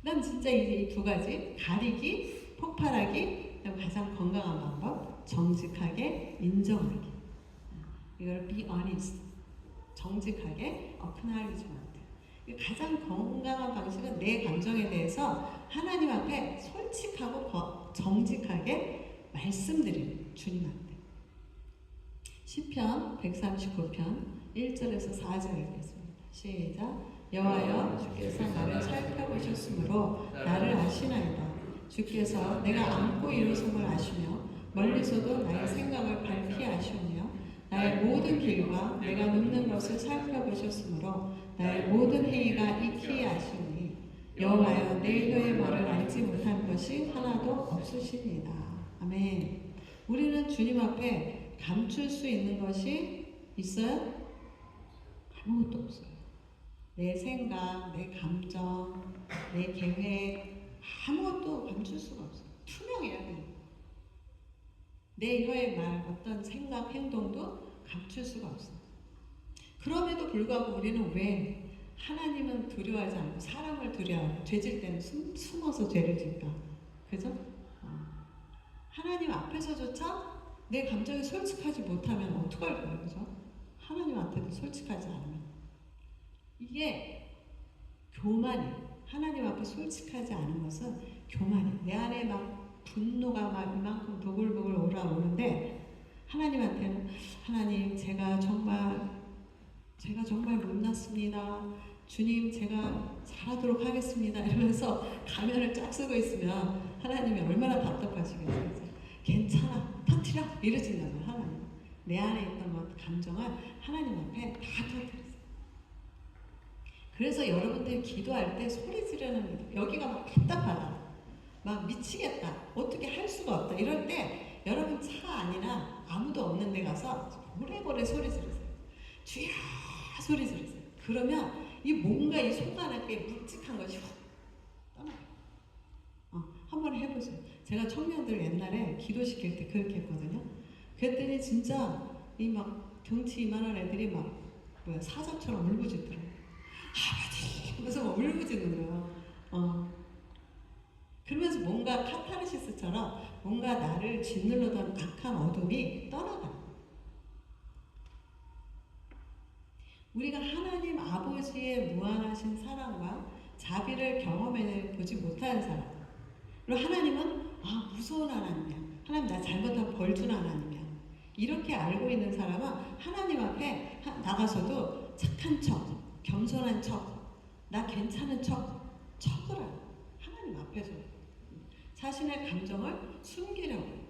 난 진짜 이 2가지 가리기, 폭발하기 가장 건강한 방법 정직하게 인정하기. 이걸 be honest 정직하게 acknowledgement. 가장 건강한 방식은 내 감정에 대해서 하나님 앞에 솔직하고 정직하게 말씀드리는 주님한테. 시편 139편 1절에서 4절 읽겠습니다. 시작. 여호와여 주께서 나를 살펴보셨으므로 나를 아시나이다. 주께서 내가 안고 일어섬을 아시며 멀리서도 나의 생각을 밝히 아시오며 나의 모든 길과 내가 눕는 것을 살펴보셨으므로 나의 모든 행위가 익히 아시오니 여호와여 내 혀의 말을 알지 못한 것이 하나도 없으시니이다. 아멘. 우리는 주님 앞에 감출 수 있는 것이 있어요? 아무것도 없어요. 내 생각, 내 감정, 내 계획 아무것도 감출 수가 없어요. 투명해야 돼요. 내 혀의 말, 어떤 생각, 행동도 감출 수가 없어요. 그럼에도 불구하고 우리는 왜 하나님은 두려워하지 않고 사람을 두려워하고 죄질 때는 숨어서 죄를 질까? 그죠? 하나님 앞에서조차 내 감정이 솔직하지 못하면 어떡할 거예요? 그죠? 하나님 앞에도 솔직하지 않으면. 이게 교만이에요. 하나님 앞에 솔직하지 않은 것은 교만이에요. 내 안에 막 분노가 막 이만큼 보글보글 올라오는데 하나님한테는 하나님 제가 정말 못났습니다. 주님 제가 잘하도록 하겠습니다. 이러면서 가면을 쫙 쓰고 있으면 하나님이 얼마나 답답하시겠어요. 괜찮아 터뜨려 이러신다면 하나님 내 안에 있던 감정을 하나님 앞에 다 터뜨렸어요. 그래서 여러분들 기도할 때 소리 지르는 여기가 막 답답하다 막 미치겠다 어떻게 할 수가 없다 이럴 때 여러분 차 안이나 아무도 없는 데 가서 오래오래 소리 지르세요. 주여 소리 지르세요. 그러면 이 뭔가 이 속 안에 묵직한 것이 훅 떠나요. 한번 해보세요. 제가 청년들 옛날에 기도시킬 때 그렇게 했거든요. 그랬더니 진짜 이 막 덩치 이만한 애들이 막 사자처럼 울부짖더라고요. 아버지! 하면서 막 울부짖는 거예요. 그러면서 뭔가 카타르시스처럼 뭔가 나를 짓눌러던 악한 어둠이 떠나가요. 우리가 하나님 아버지의 무한하신 사랑과 자비를 경험해 보지 못하는 사람. 그리고 하나님은 무서운 하나님이야. 하나님 나 잘못하면 벌 주는 하나님이야. 이렇게 알고 있는 사람은 하나님 앞에 나가서도 착한 척, 겸손한 척, 나 괜찮은 척을 해요. 하나님 앞에서 자신의 감정을 숨기려고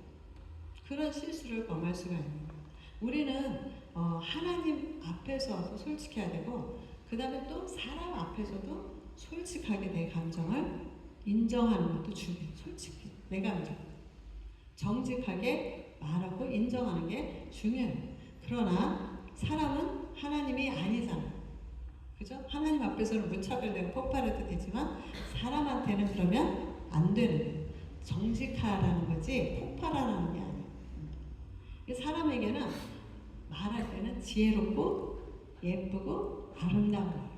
그런 실수를 범할 수가 있는 거예요. 우리는 하나님 앞에서 솔직해야 되고 그 다음에 또 사람 앞에서도 솔직하게 내 감정을 인정하는 것도 중요해요. 솔직히 내 감정 정직하게 말하고 인정하는 게 중요해요. 그러나 사람은 하나님이 아니잖아요. 그죠? 하나님 앞에서는 무차별 내고 폭발해도 되지만 사람한테는 그러면 안 되는 거예요. 정직하라는 거지 폭발하라는 게 아니에요. 사람에게는 말할 때는 지혜롭고 예쁘고 아름다운 말.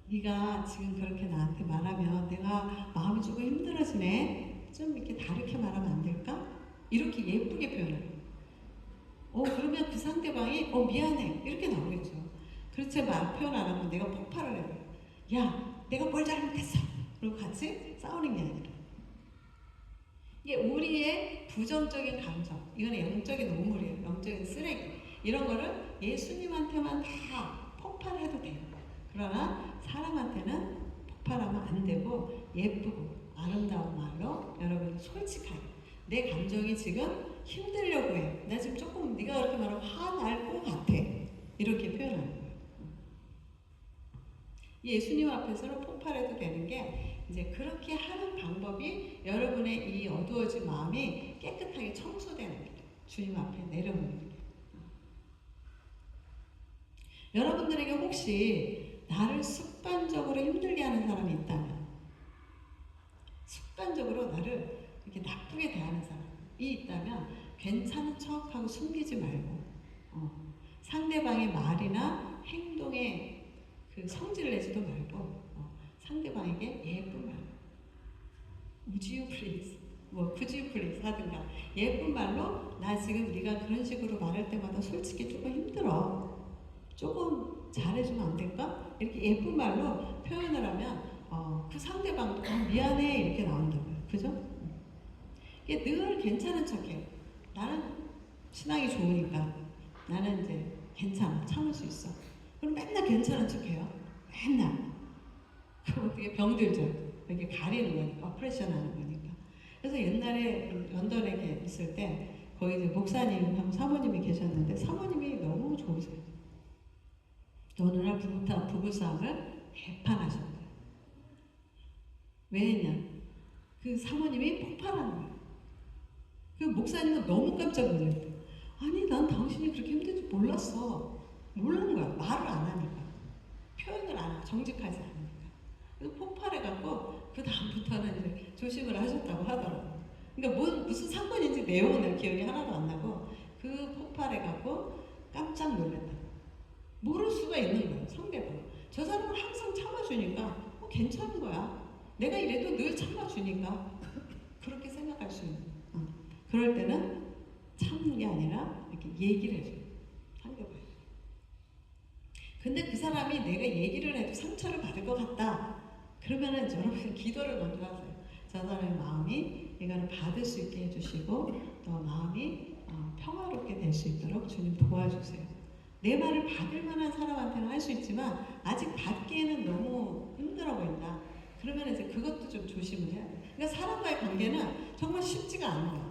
네가 지금 그렇게 나한테 말하면 내가 마음이 조금 힘들어지네. 좀 이렇게 다르게 말하면 안 될까? 이렇게 예쁘게 표현해요. 그러면 그 상대방이 미안해 이렇게 나오겠죠. 그렇지 표현 안 하면 내가 폭발을 해요. 야 내가 뭘 잘못했어. 그리고 같이 싸우는 게 아니라 이게 우리의 부정적인 감정 이거는 영적인 오물이에요. 영적인 쓰레기 이런 거를 예수님한테만 다 폭발해도 돼요. 그러나 사람한테는 폭발하면 안 되고 예쁘고 아름다운 말로 여러분이 솔직하게 내 감정이 지금 힘들려고 해. 나 지금 조금 네가 그렇게 말하면 화날 것 같아. 이렇게 표현하는 거예요. 예수님 앞에서는 폭발해도 되는 게 이제 그렇게 하는 방법이 여러분의 이 어두워진 마음이 깨끗하게 청소되는 거예요. 주님 앞에 내려오는 거예요. 여러분들에게 혹시 나를 습관적으로 힘들게 하는 사람이 있다면 습관적으로 나를 이렇게 나쁘게 대하는 사람이 있다면 괜찮은 척하고 숨기지 말고 상대방의 말이나 행동에 그 성질을 내지도 말고 상대방에게 예쁜 말 Would you please? Could you please? 하든가 예쁜 말로 나 지금 네가 그런 식으로 말할 때마다 솔직히 조금 힘들어. 조금 잘해주면 안 될까? 이렇게 예쁜 말로 표현을 하면 그 상대방도 미안해 이렇게 나온다고요. 그죠? 이게 늘 괜찮은 척해요. 나는 신앙이 좋으니까 나는 이제 괜찮아 참을 수 있어. 그럼 맨날 괜찮은 척해요. 맨날. 그럼 어떻게 병들죠? 이렇게 가리는 거니까 어프레션 하는 거니까. 그래서 옛날에 런던에 있을 때 거기 이제 목사님 사모님이 계셨는데 사모님이 너무 좋으세요. 어느 날 부부싸움을 개판하셨어요. 왜 했냐? 그 사모님이 폭발하는 거예요. 그 목사님은 너무 깜짝 놀랐대. 아니 난 당신이 그렇게 힘든지 몰랐어. 모르는 거야. 말을 안 하니까. 표현을 안 하고 정직하지 않으니까. 그래서 폭발해갖고 그 다음부터는 이제 조심을 하셨다고 하더라고요. 그러니까 무슨 사건인지 내용은 기억이 하나도 안 나고 그 폭발해갖고 깜짝 놀랐다. 모를 수가 있는 거예요. 상대방. 저 사람은 항상 참아주니까 괜찮은 거야. 내가 이래도 늘 참아주니까 그렇게 생각할 수 있는. 그럴 때는 참는 게 아니라 이렇게 얘기를 해줘요. 상대방. 근데 그 사람이 내가 얘기를 해도 상처를 받을 것 같다. 그러면은 여러분 기도를 먼저 하세요. 저 사람의 마음이 이거를 받을 수 있게 해주시고 또 마음이 평화롭게 될 수 있도록 주님 도와주세요. 내 말을 받을 만한 사람한테는 할 수 있지만 아직 받기에는 너무 힘들어 보인다. 그러면 이제 그것도 좀 조심을 해야 돼요. 그러니까 사람과의 관계는 정말 쉽지가 않은 것 같아요.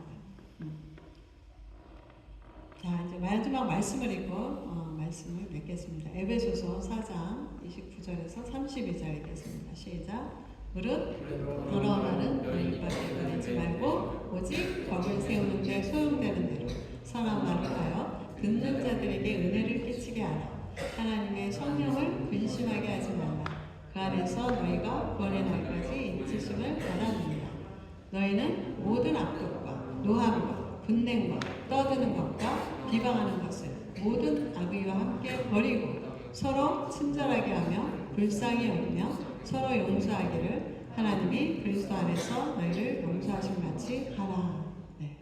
자, 이제 마지막 말씀을 읽고 말씀을 맺겠습니다. 에베소서 4장 29절에서 32절 읽겠습니다. 시작. 무릇 더러운 말은 너희밖에 보내지 말고 오직 법을 세우는 데 소용되는 대로 선한 말을 하여 듣는 자들에게 은혜를 끼치게 하라. 하나님의 성령을 근심하게 하지 말라. 그 안에서 너희가 구원의 날까지 인치심을 바랍니다. 너희는 모든 악독과 노함과 분냉과 떠드는 것과 비방하는 것을 모든 악의와 함께 버리고 서로 친절하게 하며 불쌍히 여기며 서로 용서하기를 하나님이 그리스도 안에서 너희를 용서하신 같이 하라. 네.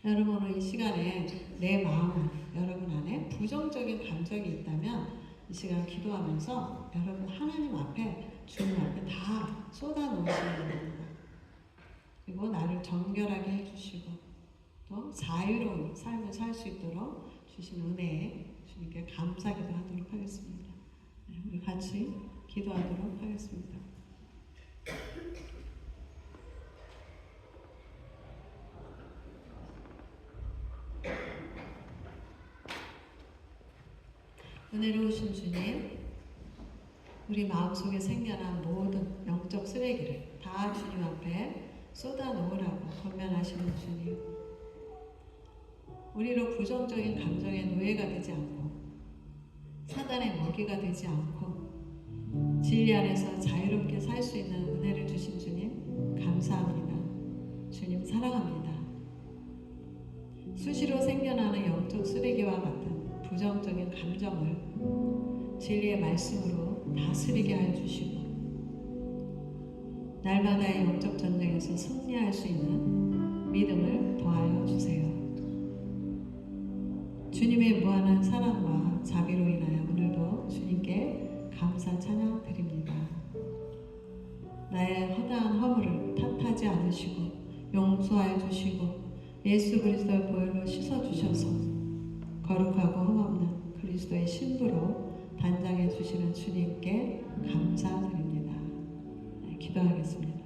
여러분 오늘 이 시간에 내 마음 여러분 안에 부정적인 감정이 있다면 이 시간 기도하면서 여러분 하나님 앞에 주님 앞에 다 쏟아놓으시면 됩니다. 그리고 나를 정결하게 해주시고 또 자유로운 삶을 살 수 있도록 주신 은혜에 주님께 감사기도 하도록 하겠습니다. 네, 우리 같이 기도하도록 하겠습니다. 은혜로우신 주님, 우리 마음속에 생겨난 모든 영적 쓰레기를 다 주님 앞에 쏟아놓으라고 권면하시는 주님, 우리로 부정적인 감정의 노예가 되지 않고 사단의 먹이가 되지 않고 진리 안에서 자유롭게 살 수 있는 은혜를 주신 주님 감사합니다. 주님 사랑합니다. 수시로 생겨나는 영적 쓰레기와 같은 부정적인 감정을 진리의 말씀으로 다스리게 하여 주시고 날마다의 영적 전쟁에서 승리할 수 있는 믿음을 더하여 주세요. 주님의 무한한 사랑과 자비로 인하여 오늘도 주님께 감사 찬양 드립니다. 나의 허다한 허물을 탓하지 않으시고 용서하여 주시고 예수 그리스도의 보혈로 씻어 주셔서 거룩하고 흠없는 그리스도의 신부로 단장해 주시는 주님께 감사드립니다. 네, 기도하겠습니다.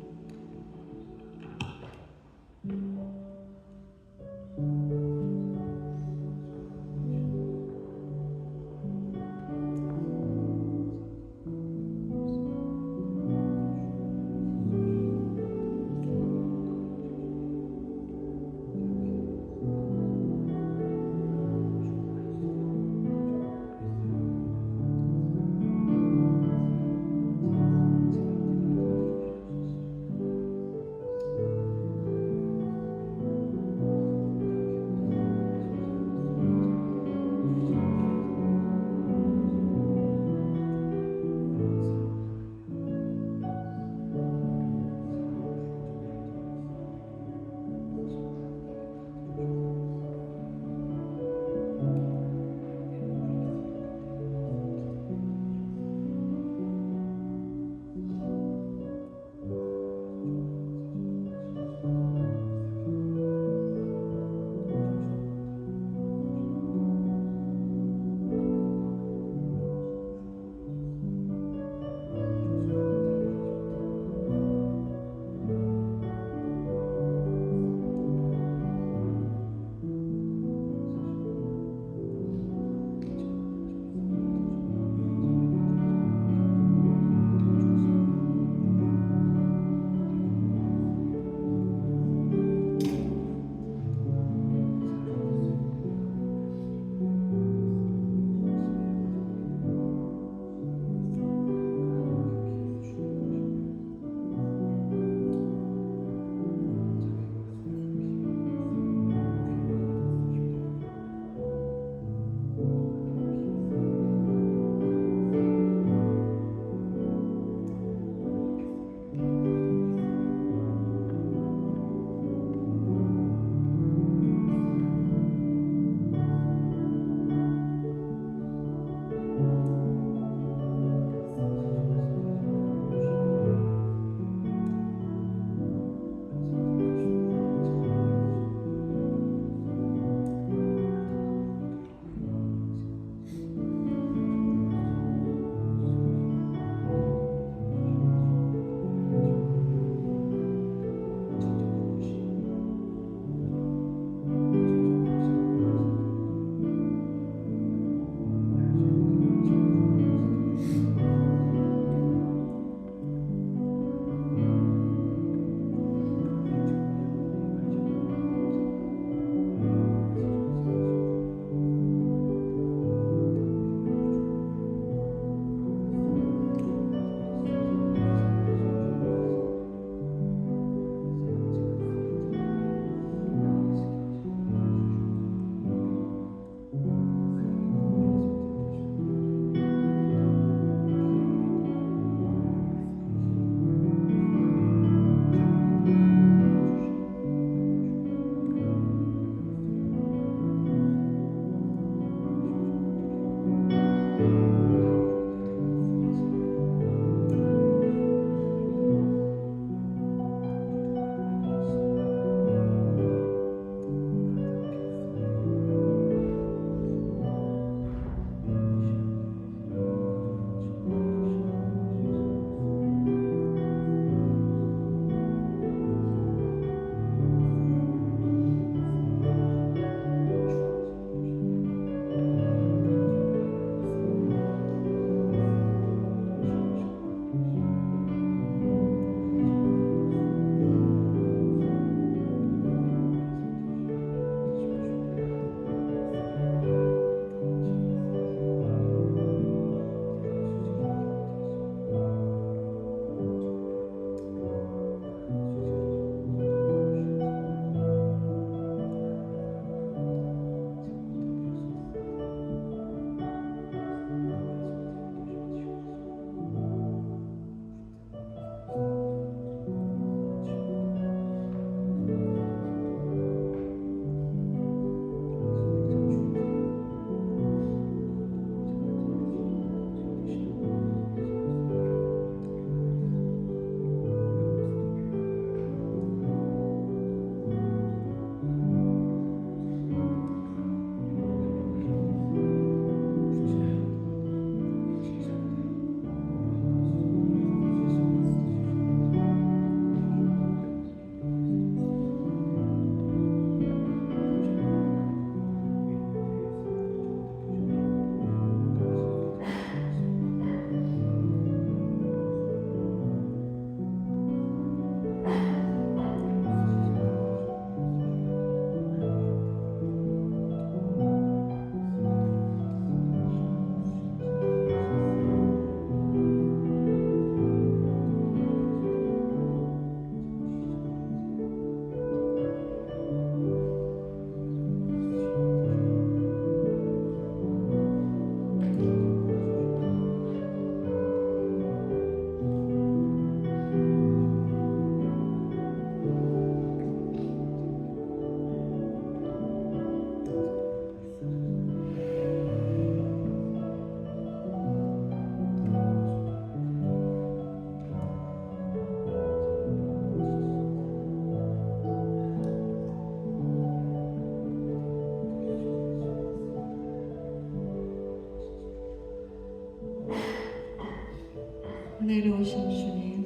은혜로우신 주님,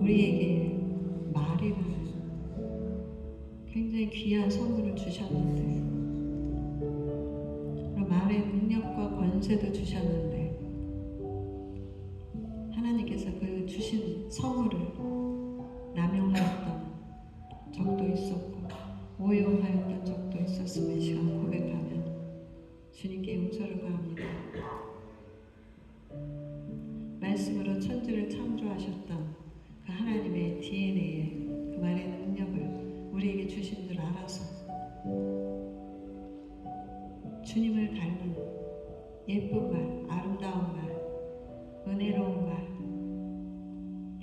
우리에게 말이라는 굉장히 귀한 선물을 주셨는데, 그리고 말의 능력과 권세도 주셨는데, 하나님께서 그 주신 선물을 남용하였던 적도 있었고 오용하였던 적도 있었음을 이 시간 고백하면 주님께 용서를 구합니다. 말씀으로 천지를 창조하셨던 그 하나님의 DNA에 그 말의 능력을 우리에게 주신 줄 알아서 주님을 닮은 예쁜 말, 아름다운 말, 은혜로운 말,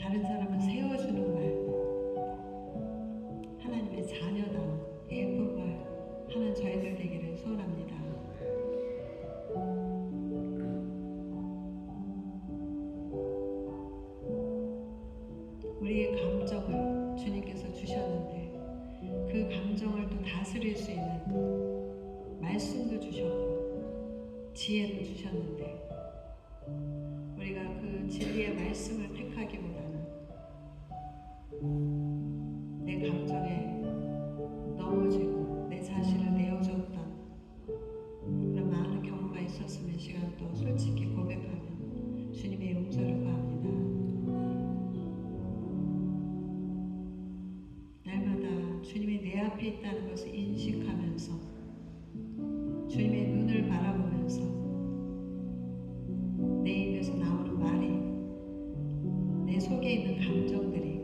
다른 사람을 세워주는 말, 하나님의 자녀다운 예쁜 말 하는 저희들 되기를 소원합니다. 우리의 감정을 주님께서 주셨는데 그 감정을 또 다스릴 수 있는 말씀도 주셨고 지혜도 주셨는데, 우리가 그 진리의 말씀을 택하기보다는 내 감정에 넘어지고 내 자신을 내어줬던 그런 많은 경우가 있었으면 시간 또 솔직히 고백하면 주님의 용서를 구합니다. 날마다 주님이 내 앞에 있다는 것을 인식하면서 주님의 눈을 바라보면서 내 입에서 나오는 말이, 내 속에 있는 감정들이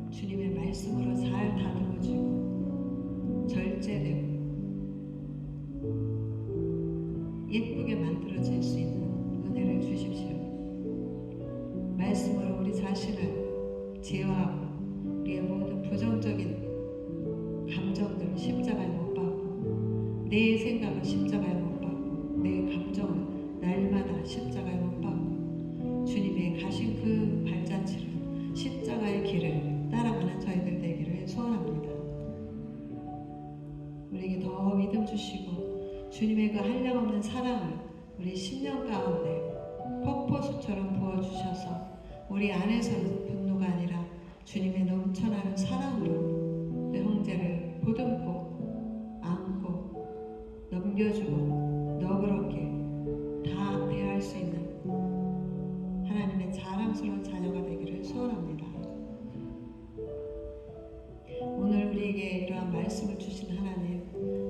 주님의 말씀으로 잘 다듬어지고 절제되고 예쁘게 만들어질 수 있는 은혜를 주십시오. 말씀으로 우리 자신을 제어하고 우리의 모든 부정적인 감정들을 십자가에 못 박고, 내 생각을 십자가에 못 박고, 내 감정을 날마다 십자가에 못 박고 주님의 가신 그 발자취를, 십자가의 길을 따라가는 저희들 되기를 소원합니다. 우리에게 더 믿음 주시고 주님의 그 한량없는 사랑을 우리 심령 가운데 폭포수처럼 부어주셔서 우리 안에서는 분노가 아니라 주님의 넘쳐나는 사랑으로 그 형제를 보듬고 안고 넘겨주고 너그럽게 다 대할 수 있는 하나님의 자랑스러운 자녀가 되기를 소원합니다. 오늘 우리에게 이러한 말씀을 주신 하나님,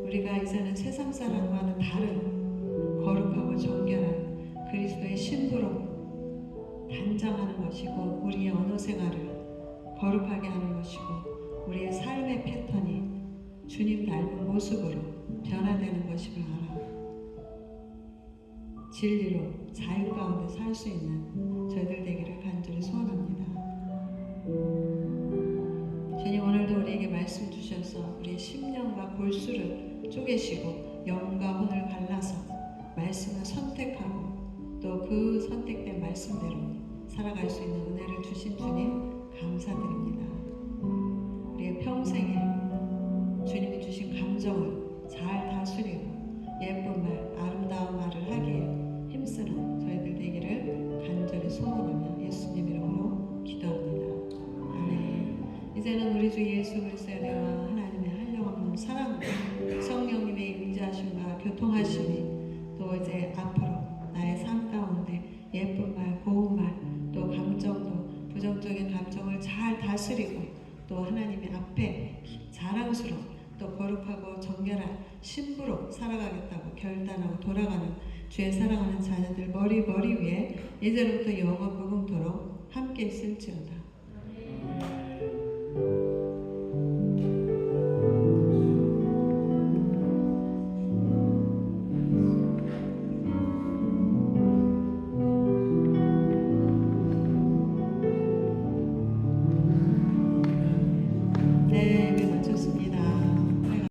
우리가 이제는 세상 사람과는 다른 거룩하고 정결한 그리스도의 신부로 단장하는 것이고, 우리의 언어 생활을 거룩하게 하는 것이고, 우리의 삶의 패턴이 주님 닮은 모습으로 변화되는 것임을 알아 진리로 자유 가운데 살 수 있는 저희들 되기를 간절히 소원합니다. 주님, 오늘도 우리에게 말씀 주셔서 우리의 심령과 골수를 쪼개시고 영과 혼을 갈라서 말씀을 선택하고 또 그 선택된 말씀대로 살아갈 수 있는 은혜를 주신 주님 감사드립니다. 우리의 평생에 주님이 주신 감정을 잘 다스리고 예쁜 말, 아름다운 말을 하기에 힘쓰는 저희들 되기를 간절히 소원하며 예수님 이름으로 기도합니다. 아멘. 이제는 우리 주 예수 그리스도의 은혜와 하나님의 한량없는 사랑, 성령님의 임재하심과 교통하심이 또 이제 앞으로 나의 삶 가운데 예쁜 말, 고운 말, 또 감정도 부정적인 감정을 잘 다스리고 또 하나님의 앞에 자랑스러운 또 거룩하고 정결한 신부로 살아가겠다고 결단하고 돌아가는 주의 사랑하는 자녀들 머리 위에 이제로부터 영원 무궁토록 함께 있을지어다. 네.